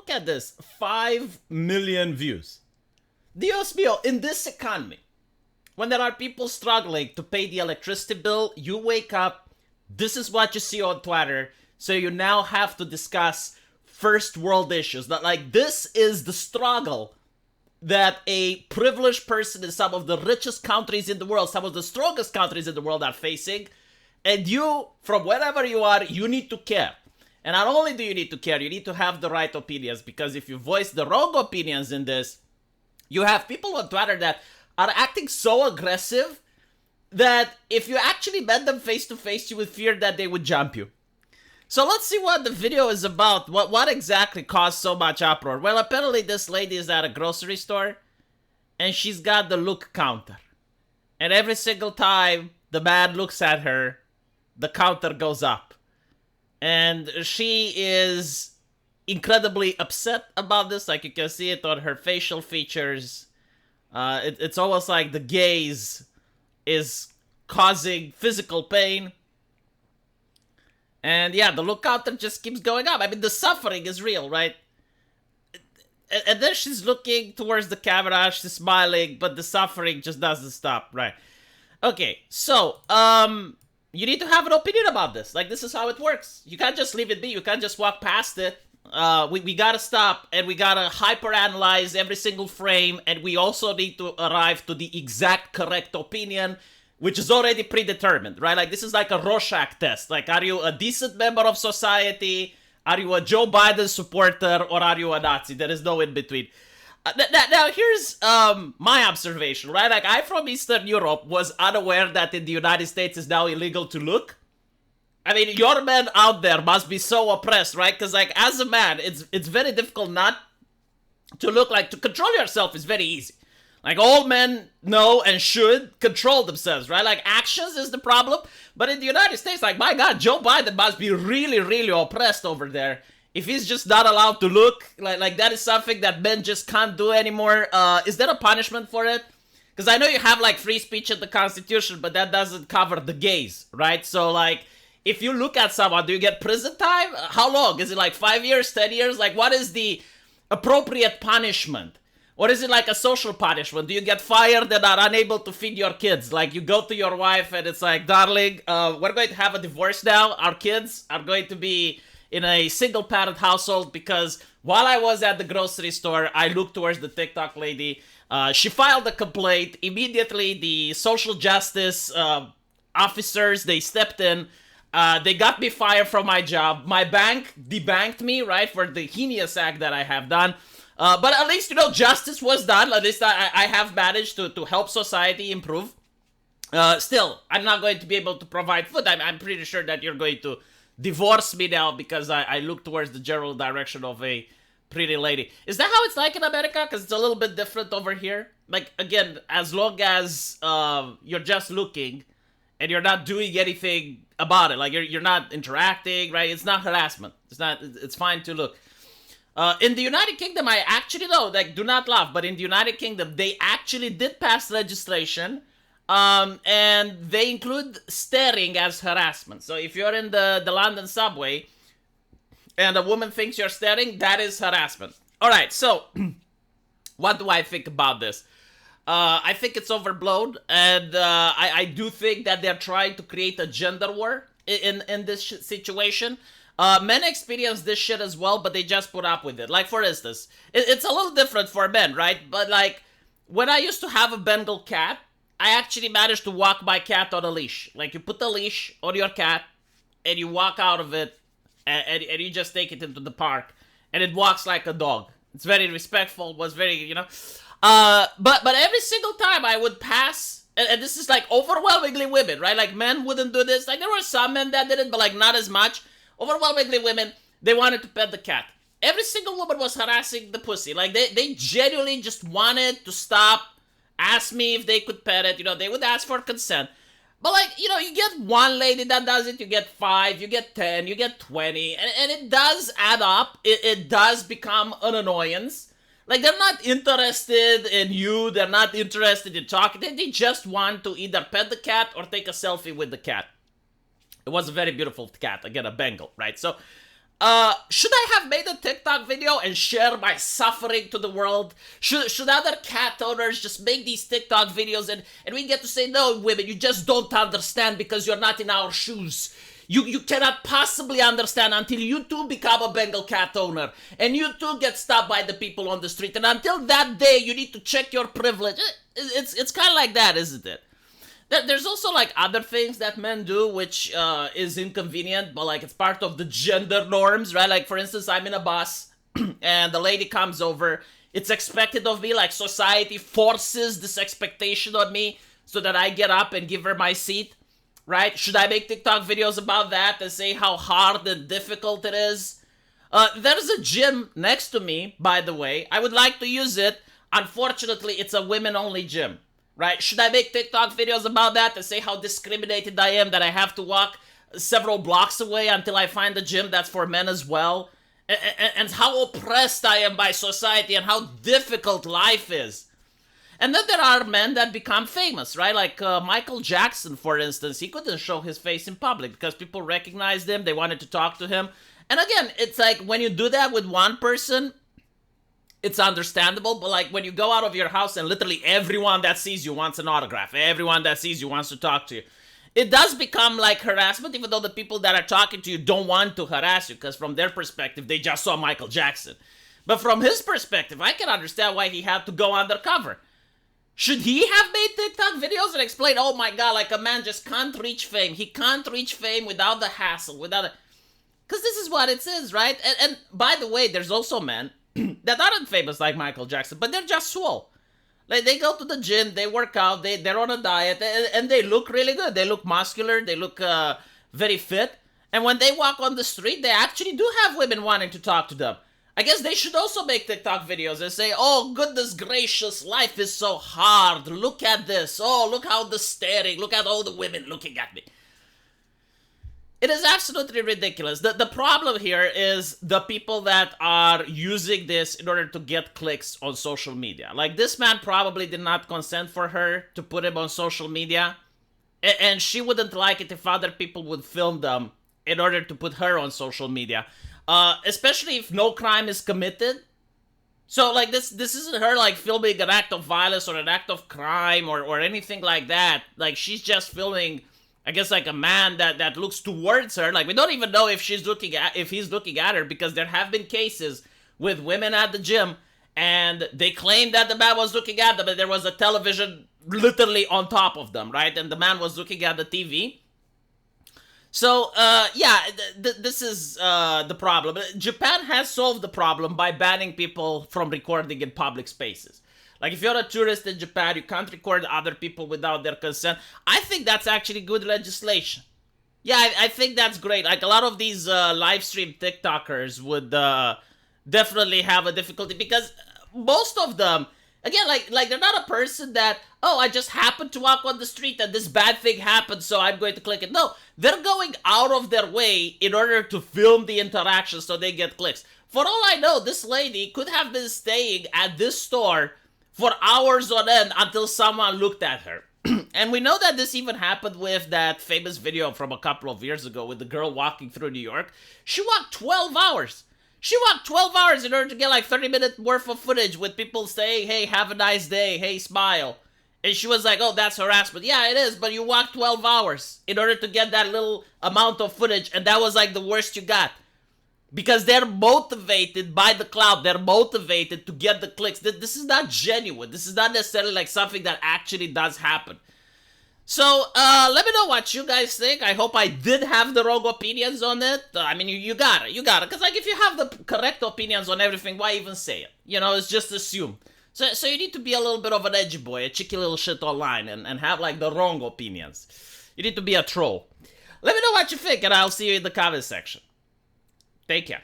look at this, 5 million views. Dios mío, in this economy, when there are people struggling to pay the electricity bill, you wake up, this is what you see on Twitter, so you now have to discuss first world issues. That, like, this is the struggle that a privileged person in some of the richest countries in the world, some of the strongest countries in the world are facing. And you, from wherever you are, you need to care. And not only do you need to care, you need to have the right opinions, because if you voice the wrong opinions in this, you have people on Twitter that are acting so aggressive that if you actually met them face to face, you would fear that they would jump you. So let's see what the video is about. What exactly caused so much uproar? Well, apparently this lady is at a grocery store and she's got the look counter. And every single time the man looks at her, the counter goes up. And she is incredibly upset about this. Like, you can see it on her facial features. It's almost like the gaze is causing physical pain. And yeah, the look counter just keeps going up. I mean, the suffering is real, right? And then she's looking towards the camera, she's smiling, but the suffering just doesn't stop, right? Okay, so, you need to have an opinion about this. Like, this is how it works. You can't just leave it be. You can't just walk past it. We gotta stop, and we gotta hyper-analyze every single frame, and we also need to arrive to the exact correct opinion, which is already predetermined, right? Like, this is like a Rorschach test. Like, are you a decent member of society? Are you a Joe Biden supporter? Or are you a Nazi? There is no in-between. Now, here's my observation, right? Like, I from Eastern Europe was unaware that in the United States it's now illegal to look. I mean, your men out there must be so oppressed, right? Because, like, as a man, it's very difficult not to look. Like, to control yourself is very easy. Like, all men know and should control themselves, right? Like, actions is the problem. But in the United States, like, my God, Joe Biden must be really, really oppressed over there. If he's just not allowed to look, like that is something that men just can't do anymore. Is there a punishment for it? Because I know you have, like, free speech in the Constitution, but that doesn't cover the gays, right? So, like, if you look at someone, do you get prison time? How long? Is it, like, 5 years, 10 years? Like, what is the appropriate punishment? Or is it like a social punishment? Do you get fired and are unable to feed your kids? Like, you go to your wife and it's like, darling, we're going to have a divorce now. Our kids are going to be in a single-parent household because while I was at the grocery store, I looked towards the TikTok lady. She filed a complaint. Immediately, the social justice officers, they stepped in. They got me fired from my job. My bank debanked me, right, for the heinous act that I have done. But at least, you know, justice was done. At least I have managed to help society improve. Still, I'm not going to be able to provide food. I'm pretty sure that you're going to divorce me now because I look towards the general direction of a pretty lady. Is that how it's like in America? Because it's a little bit different over here. Like, again, as long as you're just looking and you're not doing anything about it, like you're not interacting, right? It's not harassment. It's fine to look. In the United Kingdom, I actually know, like, do not laugh, but in the United Kingdom, they actually did pass legislation, and they include staring as harassment. So if you're in the London subway, and a woman thinks you're staring, that is harassment. Alright, so, what do I think about this? I think it's overblown, and I do think that they're trying to create a gender war in this situation. Men experience this shit as well, but they just put up with it. Like, for instance, it's a little different for men, right? But, like, when I used to have a Bengal cat, I actually managed to walk my cat on a leash. Like, you put the leash on your cat, and you walk out of it, and you just take it into the park, and it walks like a dog. It's very respectful, was very, you know. But every single time I would pass, and this is, like, overwhelmingly women, right? Like, men wouldn't do this. Like, there were some men that did it, but, like, not as much. Overwhelmingly women, they wanted to pet the cat. Every single woman was harassing the pussy. Like, they genuinely just wanted to stop, ask me if they could pet it. You know, they would ask for consent. But, like, you know, you get one lady that does it, you get 5, you get 10, you get 20, and it does add up. It does become an annoyance. Like, they're not interested in you, they're not interested in talking. They just want to either pet the cat or take a selfie with the cat. It was a very beautiful cat, again, a Bengal, right? So, Should I have made a TikTok video and share my suffering to the world? Should other cat owners just make these TikTok videos and we get to say, no, women, you just don't understand because you're not in our shoes. You cannot possibly understand until you too become a Bengal cat owner and you too get stopped by the people on the street. And until that day, you need to check your privilege. It's kind of like that, isn't it? There's also like other things that men do which is inconvenient, but like it's part of the gender norms, right? Like for instance, I'm in a bus and the lady comes over. It's expected of me, like society forces this expectation on me so that I get up and give her my seat, right? Should I make TikTok videos about that and say how hard and difficult it is? There's a gym next to me, by the way. I would like to use it. Unfortunately, it's a women-only gym. Right? Should I make TikTok videos about that and say how discriminated I am that I have to walk several blocks away until I find a gym that's for men as well? And how oppressed I am by society and how difficult life is. And then there are men that become famous, right? Like Michael Jackson, for instance. He couldn't show his face in public because people recognized him. They wanted to talk to him. And again, it's like when you do that with one person, it's understandable, but like when you go out of your house and literally everyone that sees you wants an autograph, everyone that sees you wants to talk to you, it does become like harassment, even though the people that are talking to you don't want to harass you, because from their perspective, they just saw Michael Jackson. But from his perspective, I can understand why he had to go undercover. Should he have made TikTok videos and explain, oh my god, like a man just can't reach fame. He can't reach fame without the hassle, without it. Because this is what it is, right? And by the way, there's also men that aren't famous like Michael Jackson, but they're just swole. Like they go to the gym, they work out, they're on a diet, and they look really good. They look muscular, they look very fit. And when they walk on the street, they actually do have women wanting to talk to them. I guess they should also make TikTok videos and say, oh, goodness gracious, life is so hard. Look at this. Oh, look how the staring. Look at all the women looking at me. It is absolutely ridiculous. The problem here is the people that are using this in order to get clicks on social media. Like, this man probably did not consent for her to put him on social media. And she wouldn't like it if other people would film them in order to put her on social media. Especially if no crime is committed. So, like, this isn't her, like, filming an act of violence or an act of crime or anything like that. Like, she's just filming, I guess, like a man that looks towards her. Like, we don't even know if he's looking at her, because there have been cases with women at the gym and they claimed that the man was looking at them and there was a television literally on top of them, right? And the man was looking at the TV. So, yeah, this is the problem. Japan has solved the problem by banning people from recording in public spaces. Like, if you're a tourist in Japan, you can't record other people without their consent. I think that's actually good legislation. Yeah, I think that's great. Like, a lot of these live stream TikTokers would definitely have a difficulty, because most of them, again, like they're not a person that, oh, I just happened to walk on the street and this bad thing happened, so I'm going to click it. No, they're going out of their way in order to film the interaction so they get clicks. For all I know, this lady could have been staying at this store for hours on end until someone looked at her. And we know that this even happened with that famous video from a couple of years ago with the girl walking through New York. She walked 12 hours. She walked 12 hours in order to get like 30-minute worth of footage with people saying, hey, have a nice day, hey, smile. And she was like, oh, that's harassment. Yeah, it is, but you walked 12 hours in order to get that little amount of footage, and that was like the worst you got. Because they're motivated by the cloud. They're motivated to get the clicks. This is not genuine. This is not necessarily like something that actually does happen. So, let me know what you guys think. I hope I did have the wrong opinions on it. I mean, you got it. Because, like, if you have the correct opinions on everything, why even say it? You know, it's just assume. So you need to be a little bit of an edgy boy, a cheeky little shit online, and have, like, the wrong opinions. You need to be a troll. Let me know what you think, and I'll see you in the comment section. Take care.